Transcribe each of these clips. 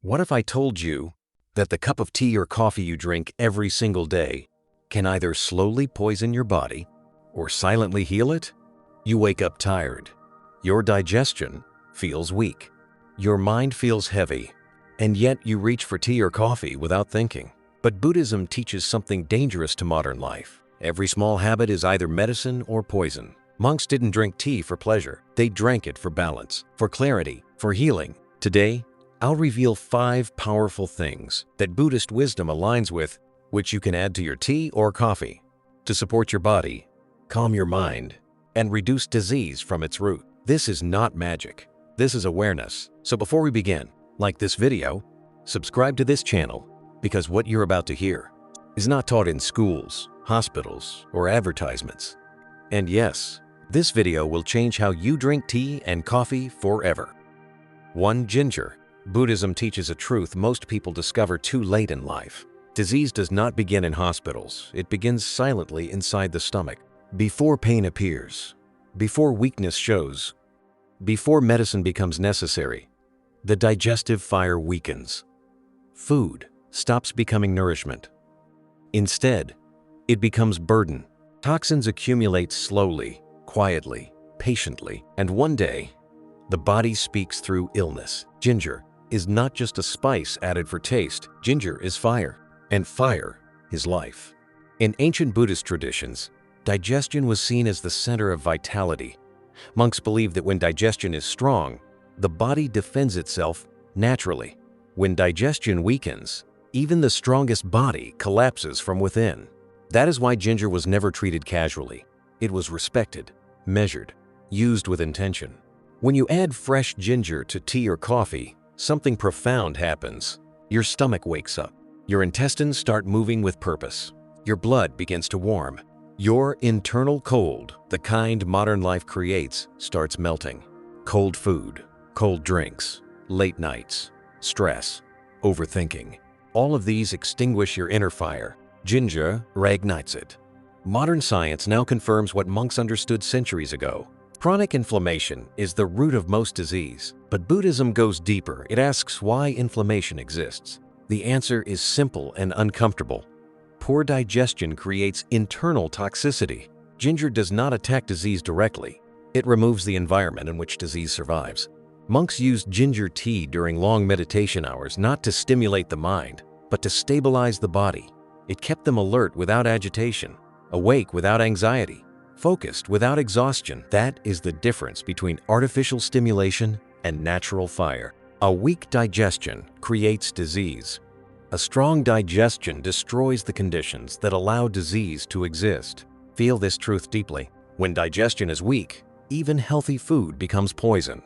What if I told you that the cup of tea or coffee you drink every single day can either slowly poison your body or silently heal it? You wake up tired, your digestion feels weak, your mind feels heavy, and yet you reach for tea or coffee without thinking. But Buddhism teaches something dangerous to modern life. Every small habit is either medicine or poison. Monks didn't drink tea for pleasure. They drank it for balance, for clarity, for healing. Today, I'll reveal 5 powerful things that Buddhist wisdom aligns with, which you can add to your tea or coffee to support your body, calm your mind, and reduce disease from its root. This is not magic. This is awareness. So before we begin, like this video, subscribe to this channel, because what you're about to hear is not taught in schools, hospitals, or advertisements. And yes, this video will change how you drink tea and coffee forever. 1. Ginger. Buddhism teaches a truth most people discover too late in life. Disease does not begin in hospitals. It begins silently inside the stomach. Before pain appears, before weakness shows, before medicine becomes necessary, the digestive fire weakens. Food stops becoming nourishment. Instead, it becomes burden. Toxins accumulate slowly, quietly, patiently, and one day, the body speaks through illness. Ginger is not just a spice added for taste. Ginger is fire, and fire is life. In ancient Buddhist traditions, digestion was seen as the center of vitality. Monks believed that when digestion is strong, the body defends itself naturally. When digestion weakens, even the strongest body collapses from within. That is why ginger was never treated casually. It was respected, measured, used with intention. When you add fresh ginger to tea or coffee, something profound happens. Your stomach wakes up. Your intestines start moving with purpose. Your blood begins to warm. Your internal cold, the kind modern life creates, starts melting. Cold food, cold drinks, late nights, stress, overthinking. All of these extinguish your inner fire. Ginger reignites it. Modern science now confirms what monks understood centuries ago. Chronic inflammation is the root of most disease, but Buddhism goes deeper. It asks why inflammation exists. The answer is simple and uncomfortable. Poor digestion creates internal toxicity. Ginger does not attack disease directly. It removes the environment in which disease survives. Monks used ginger tea during long meditation hours not to stimulate the mind, but to stabilize the body. It kept them alert without agitation, awake without anxiety, focused without exhaustion. That is the difference between artificial stimulation and natural fire. A weak digestion creates disease. A strong digestion destroys the conditions that allow disease to exist. Feel this truth deeply. When digestion is weak, even healthy food becomes poison.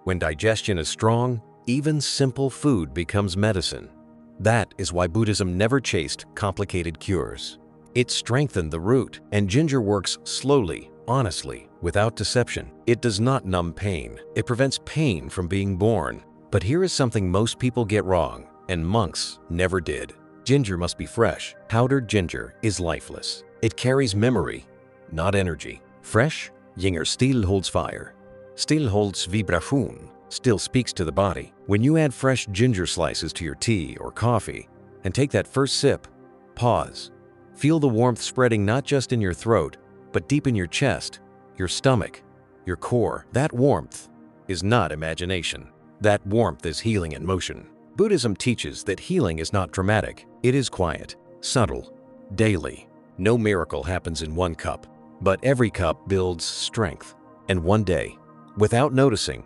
When digestion is strong, even simple food becomes medicine. That is why Buddhism never chased complicated cures. It strengthened the root, and ginger works slowly, honestly, without deception. It does not numb pain. It prevents pain from being born. But here is something most people get wrong, and monks never did. Ginger must be fresh. Powdered ginger is lifeless. It carries memory, not energy. Fresh, ginger still holds fire, still holds vibration, still speaks to the body. When you add fresh ginger slices to your tea or coffee and take that first sip, pause. Feel the warmth spreading not just in your throat, but deep in your chest, your stomach, your core. That warmth is not imagination. That warmth is healing in motion. Buddhism teaches that healing is not dramatic. It is quiet, subtle, daily. No miracle happens in one cup, but every cup builds strength. And one day, without noticing,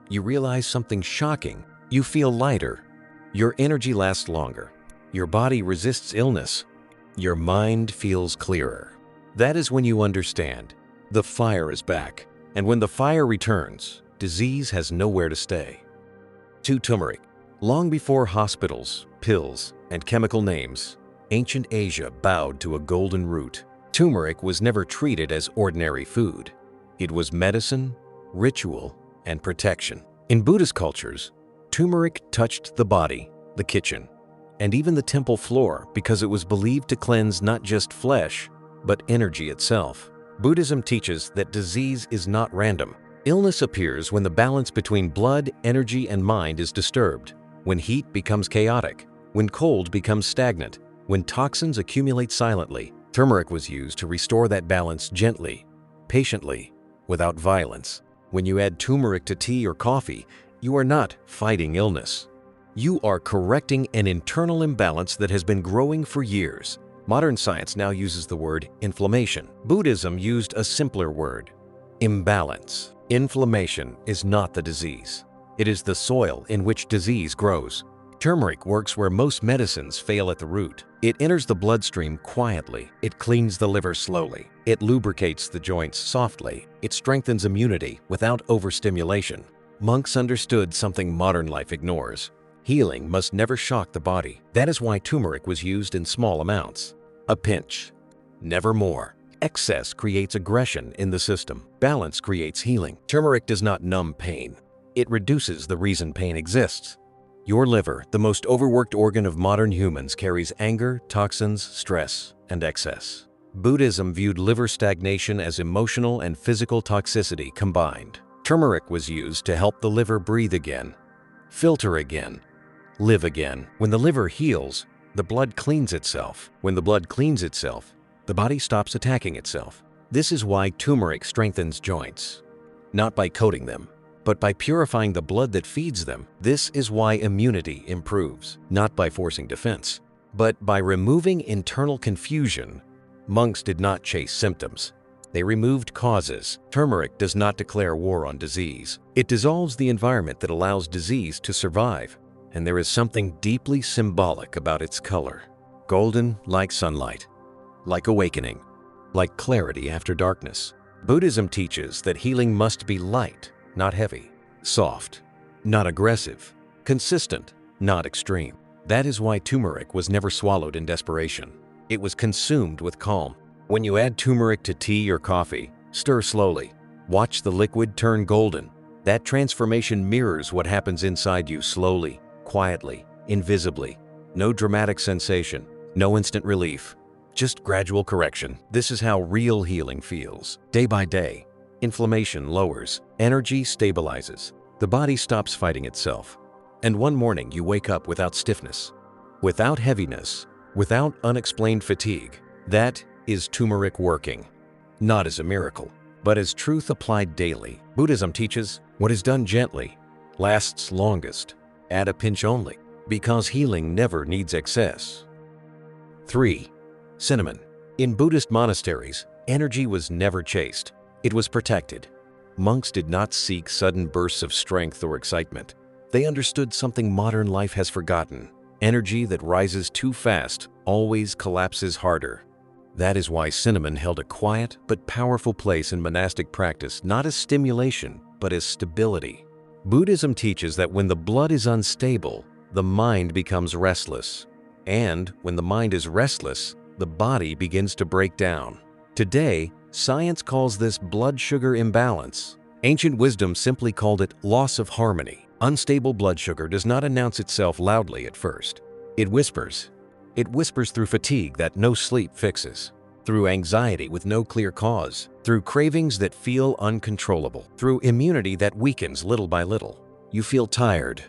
you realize something shocking. You feel lighter. Your energy lasts longer. Your body resists illness. Your mind feels clearer. That is when you understand. The fire is back. And when the fire returns, disease has nowhere to stay. 2. Turmeric. Long before hospitals, pills, and chemical names, ancient Asia bowed to a golden root. Turmeric was never treated as ordinary food. It was medicine, ritual, and protection. In Buddhist cultures, turmeric touched the body, the kitchen, and even the temple floor because it was believed to cleanse not just flesh, but energy itself. Buddhism teaches that disease is not random. Illness appears when the balance between blood, energy, and mind is disturbed. when heat becomes chaotic, when cold becomes stagnant, when toxins accumulate silently. Turmeric was used to restore that balance gently, patiently, without violence. When you add turmeric to tea or coffee, you are not fighting illness. You are correcting an internal imbalance that has been growing for years. Modern science now uses the word inflammation. Buddhism used a simpler word, imbalance. Inflammation is not the disease. It is the soil in which disease grows. Turmeric works where most medicines fail at the root. It enters the bloodstream quietly. It cleans the liver slowly. It lubricates the joints softly. It strengthens immunity without overstimulation. Monks understood something modern life ignores. Healing must never shock the body. That is why turmeric was used in small amounts. A pinch, never more. Excess creates aggression in the system. Balance creates healing. Turmeric does not numb pain. It reduces the reason pain exists. Your liver, the most overworked organ of modern humans, carries anger, toxins, stress, and excess. Buddhism viewed liver stagnation as emotional and physical toxicity combined. Turmeric was used to help the liver breathe again, filter again, live again. When the liver heals, the blood cleans itself. When the blood cleans itself, the body stops attacking itself. This is why turmeric strengthens joints, not by coating them, but by purifying the blood that feeds them. This is why immunity improves, not by forcing defense, but by removing internal confusion. Monks did not chase symptoms. They removed causes. Turmeric does not declare war on disease. It dissolves the environment that allows disease to survive. And there is something deeply symbolic about its color. Golden like sunlight, like awakening, like clarity after darkness. Buddhism teaches that healing must be light, not heavy, soft, not aggressive, consistent, not extreme. That is why turmeric was never swallowed in desperation. It was consumed with calm. When you add turmeric to tea or coffee, stir slowly. Watch the liquid turn golden. That transformation mirrors what happens inside you slowly, quietly, invisibly. No dramatic sensation, no instant relief, just gradual correction. This is how real healing feels. Day by day, inflammation lowers, energy stabilizes, the body stops fighting itself. And one morning you wake up without stiffness, without heaviness, without unexplained fatigue. That is turmeric working, not as a miracle, but as truth applied daily. Buddhism teaches what is done gently lasts longest. Add a pinch only, because healing never needs excess. 3. Cinnamon. In Buddhist monasteries, energy was never chased. It was protected. Monks did not seek sudden bursts of strength or excitement. They understood something modern life has forgotten. Energy that rises too fast always collapses harder. That is why cinnamon held a quiet but powerful place in monastic practice, not as stimulation, but as stability. Buddhism teaches that when the blood is unstable, the mind becomes restless. And when the mind is restless, the body begins to break down. Today, science calls this blood sugar imbalance. Ancient wisdom simply called it loss of harmony. Unstable blood sugar does not announce itself loudly at first. It whispers. It whispers through fatigue that no sleep fixes, through anxiety with no clear cause, through cravings that feel uncontrollable, through immunity that weakens little by little. You feel tired,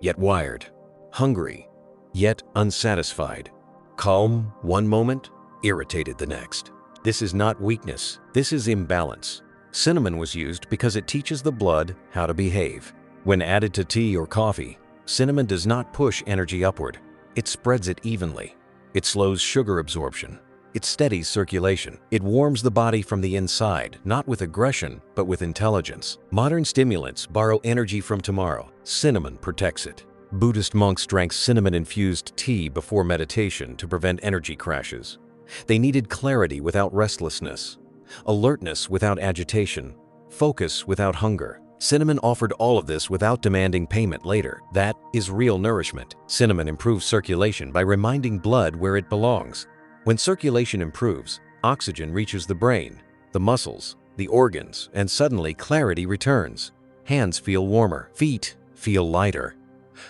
yet wired, hungry, yet unsatisfied, calm one moment, irritated the next. This is not weakness, this is imbalance. Cinnamon was used because it teaches the blood how to behave. When added to tea or coffee, cinnamon does not push energy upward. It spreads it evenly. It slows sugar absorption. It steadies circulation. It warms the body from the inside, not with aggression, but with intelligence. Modern stimulants borrow energy from tomorrow. Cinnamon protects it. Buddhist monks drank cinnamon-infused tea before meditation to prevent energy crashes. They needed clarity without restlessness, alertness without agitation, focus without hunger. Cinnamon offered all of this without demanding payment later. That is real nourishment. Cinnamon improves circulation by reminding blood where it belongs. When circulation improves, oxygen reaches the brain, the muscles, the organs, and suddenly clarity returns. Hands feel warmer, feet feel lighter.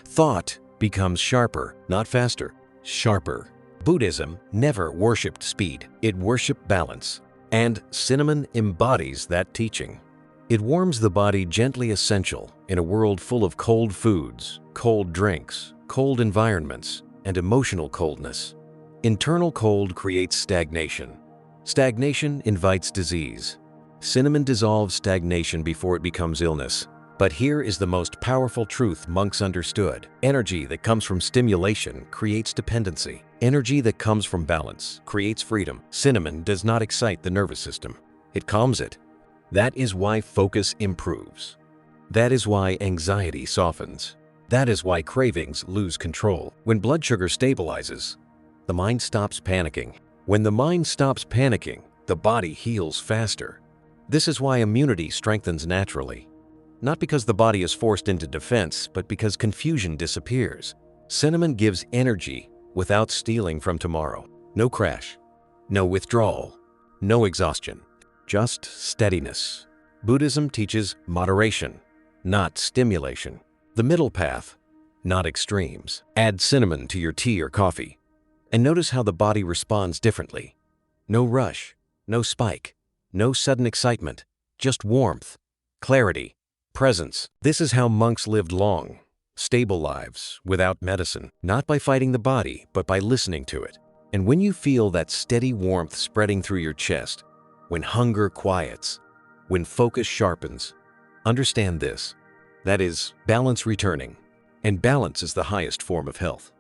Thought becomes sharper, not faster, sharper. Buddhism never worshipped speed, it worshipped balance. And cinnamon embodies that teaching. It warms the body, gently essential in a world full of cold foods, cold drinks, cold environments, and emotional coldness. Internal cold creates stagnation. Stagnation invites disease. Cinnamon dissolves stagnation before it becomes illness. But here is the most powerful truth monks understood. Energy that comes from stimulation creates dependency. Energy that comes from balance creates freedom. Cinnamon does not excite the nervous system. It calms it. That is why focus improves. That is why anxiety softens. That is why cravings lose control. When blood sugar stabilizes, the mind stops panicking. When the mind stops panicking, the body heals faster. This is why immunity strengthens naturally. Not because the body is forced into defense, but because confusion disappears. Cinnamon gives energy without stealing from tomorrow. No crash, no withdrawal, no exhaustion, just steadiness. Buddhism teaches moderation, not stimulation. The middle path, not extremes. Add cinnamon to your tea or coffee, and notice how the body responds differently. No rush, no spike, no sudden excitement, just warmth, clarity, presence. This is how monks lived long, stable lives without medicine, not by fighting the body, but by listening to it. And when you feel that steady warmth spreading through your chest, when hunger quiets, when focus sharpens, understand this. That is balance returning, and balance is the highest form of health.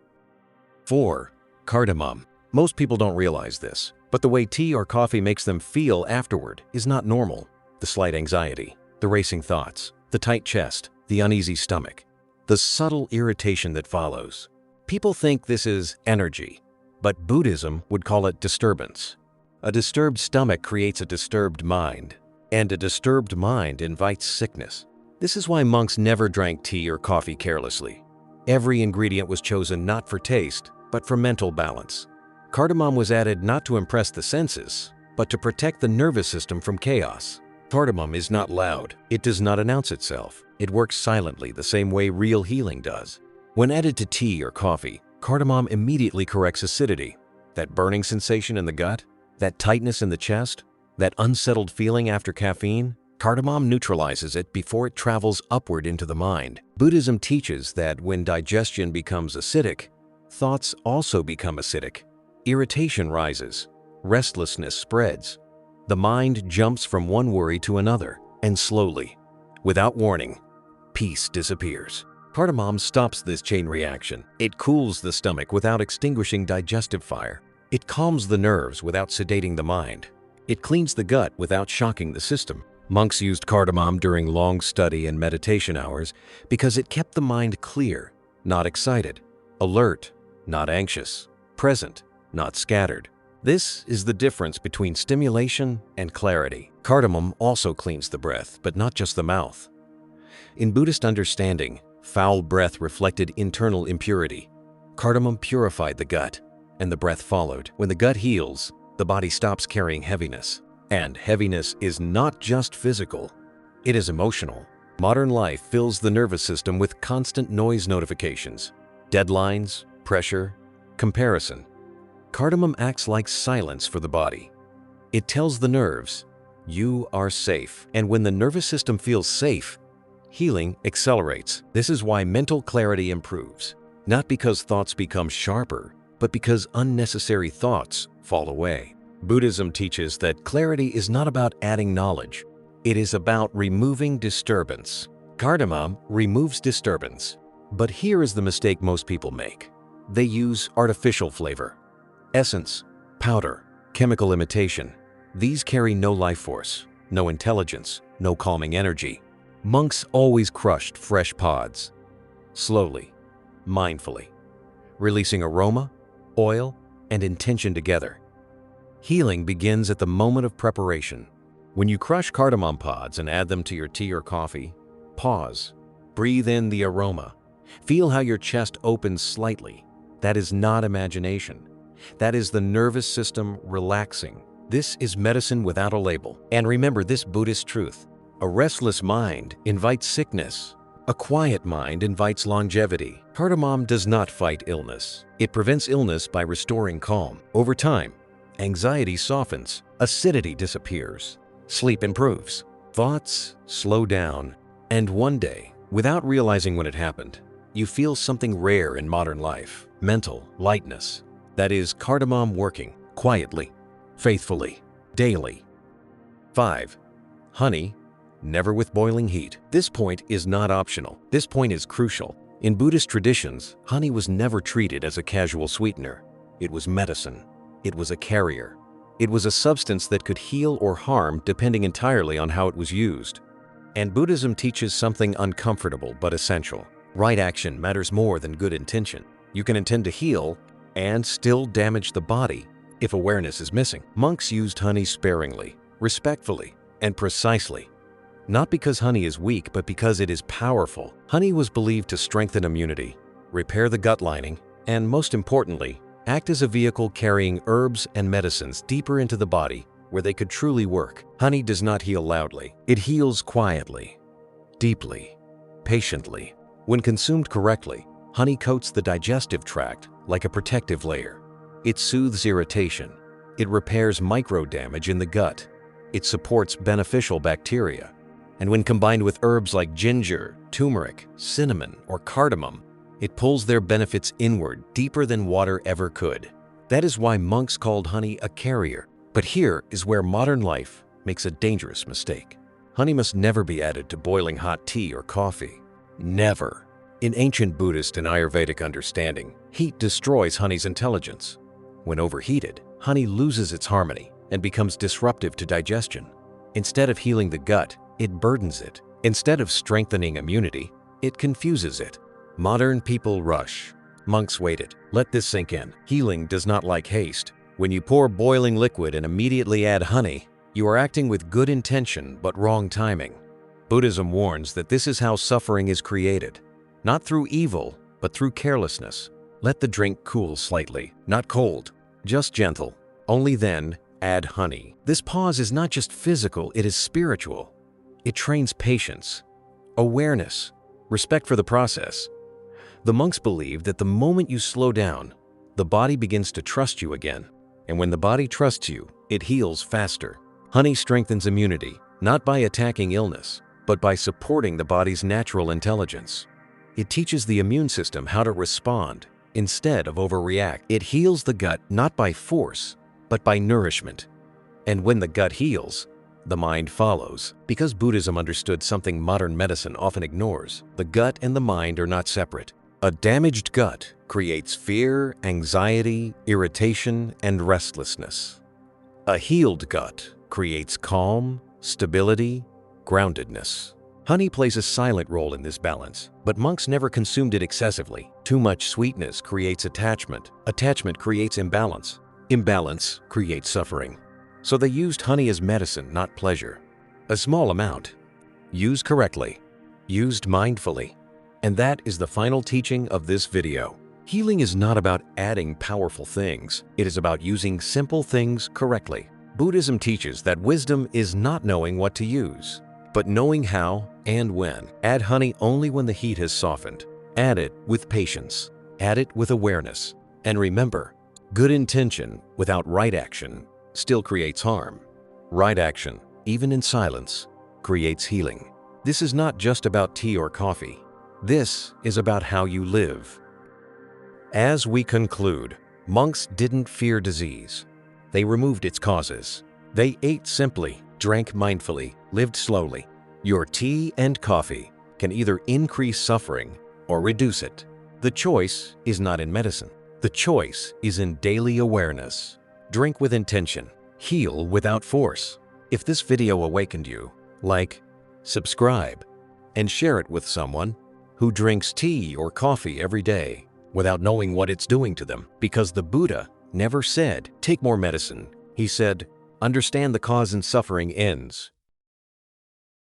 4. Cardamom. Most people don't realize this, but the way tea or coffee makes them feel afterward is not normal. The slight anxiety, the racing thoughts, the tight chest, the uneasy stomach, the subtle irritation that follows. People think this is energy, but Buddhism would call it disturbance. A disturbed stomach creates a disturbed mind, and a disturbed mind invites sickness. This is why monks never drank tea or coffee carelessly. Every ingredient was chosen not for taste, but for mental balance. Cardamom was added not to impress the senses, but to protect the nervous system from chaos. Cardamom is not loud. It does not announce itself. It works silently, the same way real healing does. When added to tea or coffee, cardamom immediately corrects acidity. That burning sensation in the gut, that tightness in the chest, that unsettled feeling after caffeine, cardamom neutralizes it before it travels upward into the mind. Buddhism teaches that when digestion becomes acidic, thoughts also become acidic. Irritation rises. Restlessness spreads. The mind jumps from one worry to another, and slowly, without warning, peace disappears. Cardamom stops this chain reaction. It cools the stomach without extinguishing digestive fire. It calms the nerves without sedating the mind. It cleans the gut without shocking the system. Monks used cardamom during long study and meditation hours because it kept the mind clear, not excited, alert, not anxious, present, not scattered. This is the difference between stimulation and clarity. Cardamom also cleans the breath, but not just the mouth. In Buddhist understanding, foul breath reflected internal impurity. Cardamom purified the gut, and the breath followed. When the gut heals, the body stops carrying heaviness. And heaviness is not just physical, it is emotional. Modern life fills the nervous system with constant noise notifications, deadlines, pressure, comparison. Cardamom acts like silence for the body. It tells the nerves, you are safe. And when the nervous system feels safe, healing accelerates. This is why mental clarity improves. Not because thoughts become sharper, but because unnecessary thoughts fall away. Buddhism teaches that clarity is not about adding knowledge. It is about removing disturbance. Cardamom removes disturbance. But here is the mistake most people make. They use artificial flavor. Essence, powder, chemical imitation. These carry no life force, no intelligence, no calming energy. Monks always crushed fresh pods, slowly, mindfully, releasing aroma, oil, and intention together. Healing begins at the moment of preparation. When you crush cardamom pods and add them to your tea or coffee, pause, breathe in the aroma. Feel how your chest opens slightly. That is not imagination. That is the nervous system relaxing. This is medicine without a label. And remember this Buddhist truth. A restless mind invites sickness. A quiet mind invites longevity. Cardamom does not fight illness. It prevents illness by restoring calm. Over time, anxiety softens, acidity disappears, sleep improves, Thoughts slow down, and one day, without realizing when it happened, you feel something rare in modern life: mental lightness. That is cardamom working quietly, faithfully, daily. 5. Honey, never with boiling heat. This point is not optional. This point is crucial. In Buddhist traditions, honey was never treated as a casual sweetener. It was medicine. It was a carrier. It was a substance that could heal or harm depending entirely on how it was used. And Buddhism teaches something uncomfortable but essential. Right action matters more than good intention. You can intend to heal and still damage the body if awareness is missing. Monks used honey sparingly, respectfully, and precisely. Not because honey is weak, but because it is powerful. Honey was believed to strengthen immunity, repair the gut lining, and most importantly, act as a vehicle carrying herbs and medicines deeper into the body where they could truly work. Honey does not heal loudly. It heals quietly, deeply, patiently. When consumed correctly, honey coats the digestive tract like a protective layer. It soothes irritation. It repairs micro-damage in the gut. It supports beneficial bacteria. And when combined with herbs like ginger, turmeric, cinnamon, or cardamom, it pulls their benefits inward deeper than water ever could. That is why monks called honey a carrier. But here is where modern life makes a dangerous mistake. Honey must never be added to boiling hot tea or coffee. Never. In ancient Buddhist and Ayurvedic understanding, heat destroys honey's intelligence. When overheated, honey loses its harmony and becomes disruptive to digestion. Instead of healing the gut, it burdens it. Instead of strengthening immunity, it confuses it. Modern people rush. Monks waited. Let this sink in. Healing does not like haste. When you pour boiling liquid and immediately add honey, you are acting with good intention but wrong timing. Buddhism warns that this is how suffering is created. Not through evil, but through carelessness. Let the drink cool slightly, not cold, just gentle. Only then, add honey. This pause is not just physical, it is spiritual. It trains patience, awareness, respect for the process. The monks believed that the moment you slow down, the body begins to trust you again. And when the body trusts you, it heals faster. Honey strengthens immunity, not by attacking illness, but by supporting the body's natural intelligence. It teaches the immune system how to respond instead of overreact. It heals the gut not by force, but by nourishment. And when the gut heals, the mind follows. Because Buddhism understood something modern medicine often ignores, the gut and the mind are not separate. A damaged gut creates fear, anxiety, irritation, and restlessness. A healed gut creates calm, stability, groundedness. Honey plays a silent role in this balance, but monks never consumed it excessively. Too much sweetness creates attachment. Attachment creates imbalance. Imbalance creates suffering. So they used honey as medicine, not pleasure. A small amount, used correctly, used mindfully. And that is the final teaching of this video. Healing is not about adding powerful things. It is about using simple things correctly. Buddhism teaches that wisdom is not knowing what to use, but knowing how and when. Add honey only when the heat has softened. Add it with patience. Add it with awareness. And remember, good intention without right action still creates harm. Right action, even in silence, creates healing. This is not just about tea or coffee. This is about how you live. As we conclude, monks didn't fear disease. They removed its causes. They ate simply, drank mindfully, lived slowly. Your tea and coffee can either increase suffering or reduce it. The choice is not in medicine. The choice is in daily awareness. Drink with intention. Heal without force. If this video awakened you, like, subscribe, and share it with someone who drinks tea or coffee every day without knowing what it's doing to them. Because the Buddha never said, take more medicine. He said, understand the cause and suffering ends.